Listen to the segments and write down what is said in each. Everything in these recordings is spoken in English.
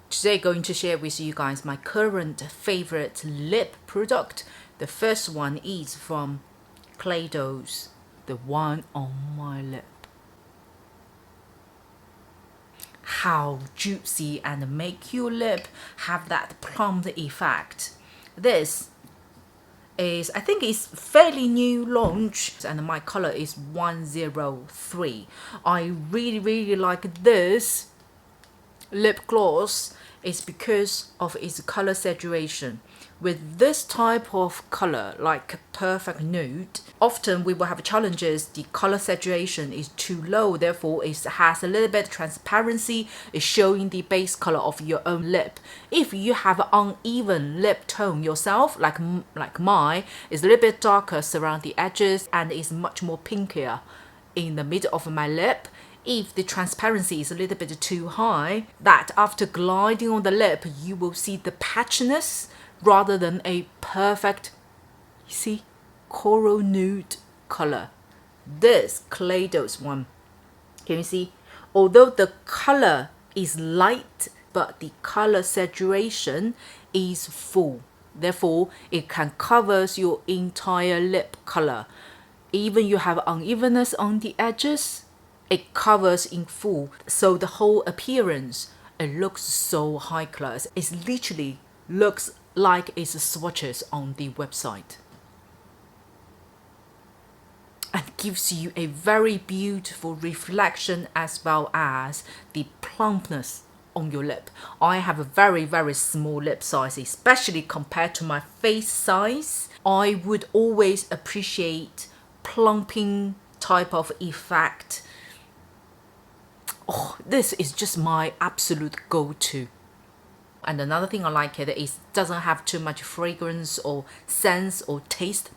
Today going to share with you guys my current favorite lip product. The first one is from Kaleidos, the one on my lip. How juicy and make your lip have that plump effect. This is, I think it's fairly new launch, and my color is 103. I really like this lip gloss is because of its color saturation. With this type of color, like perfect nude, often we will have challenges. The color saturation is too low, therefore it has a little bit of transparency. It's showing the base color of your own lip. If you have uneven lip tone yourself, like mine, it's a little bit darker around the edges and is much more pinkier in the middle of my lip. If the transparency is a little bit too high, that after gliding on the lip, you will see the patchiness rather than a perfect, you see, coral nude color. This Kaleidos one, can you see? Although the color is light, but the color saturation is full. Therefore, it can cover your entire lip color. Even you have unevenness on the edges, it covers in full. So the whole appearance, it looks so high class. It literally looks like it's swatches on the website. And gives you a very beautiful reflection as well as the plumpness on your lip. I have a very small lip size, especially compared to my face size. I would always appreciate plumping type of effect. Oh, this is just my absolute go-to. And another thing I like it is doesn't have too much fragrance or sense or taste.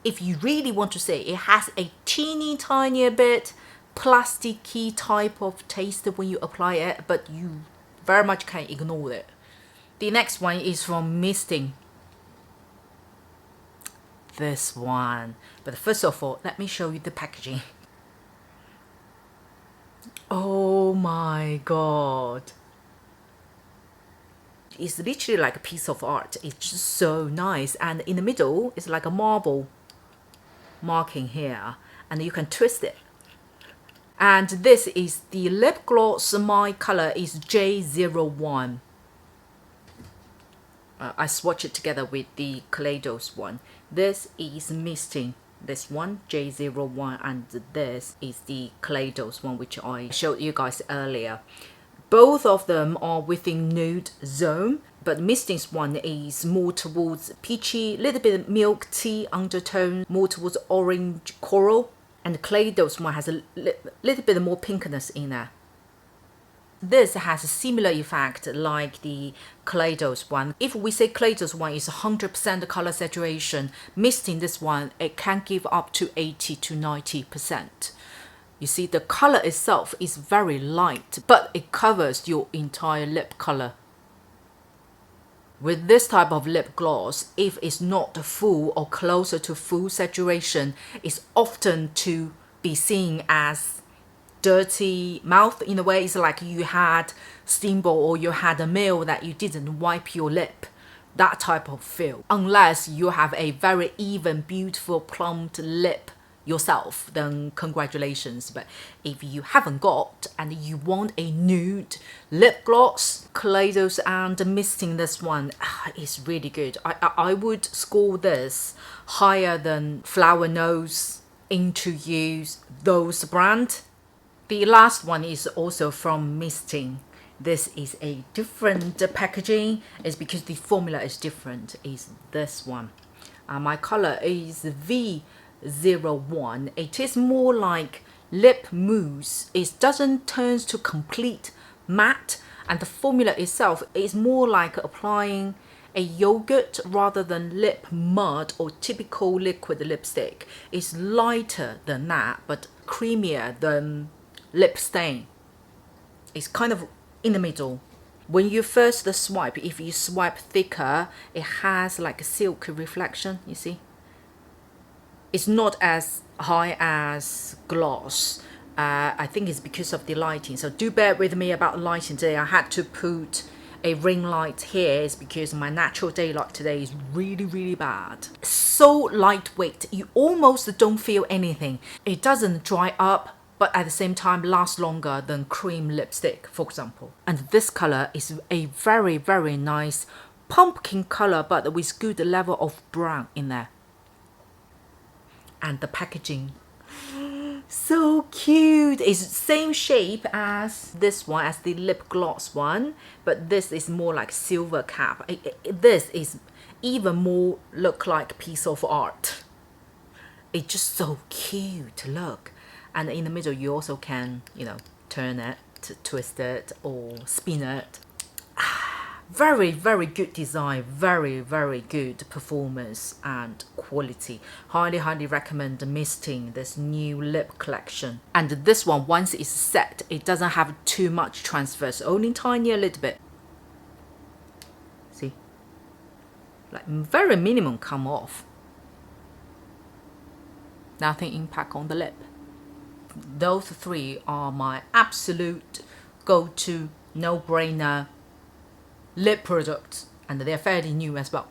If you really want to say, it has a teeny tiny bit plasticky type of taste when you apply it, but you very much can ignore it. The next one is from Mistine. This one. But first of all, let me show you the packaging. Oh my god. It's literally like a piece of art. It's just so nice. And in the middle, it's like a marble marking here. And you can twist it. And this is the lip gloss. My color is J01. I swatch it together with the Kaleidos one. This is Mistine. This one, J01, and this is the Kaleidos one, which I showed you guys earlier. Both of them are within nude zone, but Mistine's one is more towards peachy, little bit milk tea undertone, more towards orange coral, and the Kaleidos one has a little bit more pinkness in there. This has a similar effect like the Kaleidos one. If we say Kaleidos one is 100% color saturation, Mistine this one, it can give up to 80 to 90%. You see, the color itself is very light, but it covers your entire lip color. With this type of lip gloss, if it's not full or closer to full saturation, it's often to be seen as dirty mouth. In a way, it's like you had steamboat or you had a meal that you didn't wipe your lip. That type of feel. Unless you have a very even, beautiful, plumped lip yourself, then congratulations. But if you haven't got and you want a nude lip gloss, Kaleidos and Mistine this one is really good. I would score this higher than Flower Nose, Into Use, those brand. The last one is also from Mistine. This is a different packaging. It's because the formula is different. Is this one. My color is V01. It is more like lip mousse. It doesn't turn to complete matte, and the formula itself is more like applying a yogurt rather than lip mud or typical liquid lipstick. It's lighter than that, but creamier than lip stain. It's kind of in the middle. When you first swipe, if you swipe thicker, it has like a silk reflection, you see. It's not as high as gloss, I think it's because of the lighting, so do bear with me about the lighting today. I had to put a ring light here is because my natural daylight today is really bad. So lightweight, you almost don't feel anything. It doesn't dry up, but at the same time lasts longer than cream lipstick, for example. And this color is a very nice pumpkin color, but with good level of brown in there. And the packaging, so cute. It's same shape as this one, as the lip gloss one, but this is more like silver cap. This is even more look like a piece of art. It's just so cute, look. And in the middle you also can, you know, turn it, twist it or spin it. Very good design, very good performance and quality. Highly recommend Mistine, this new lip collection. And this one, once it's set, it doesn't have too much transfers, only tiny a little bit. See, like very minimum come off. Nothing impact on the lip. Those three are my absolute go-to, no-brainer lip products, and they're fairly new as well.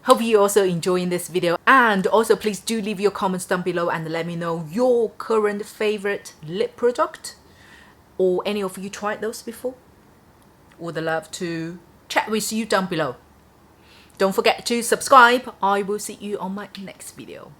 Hope you also enjoying this video, and also please do leave your comments down below and let me know your current favorite lip product, or any of you tried those before. Would love to chat with you down below. Don't forget to subscribe. I will see you on my next video.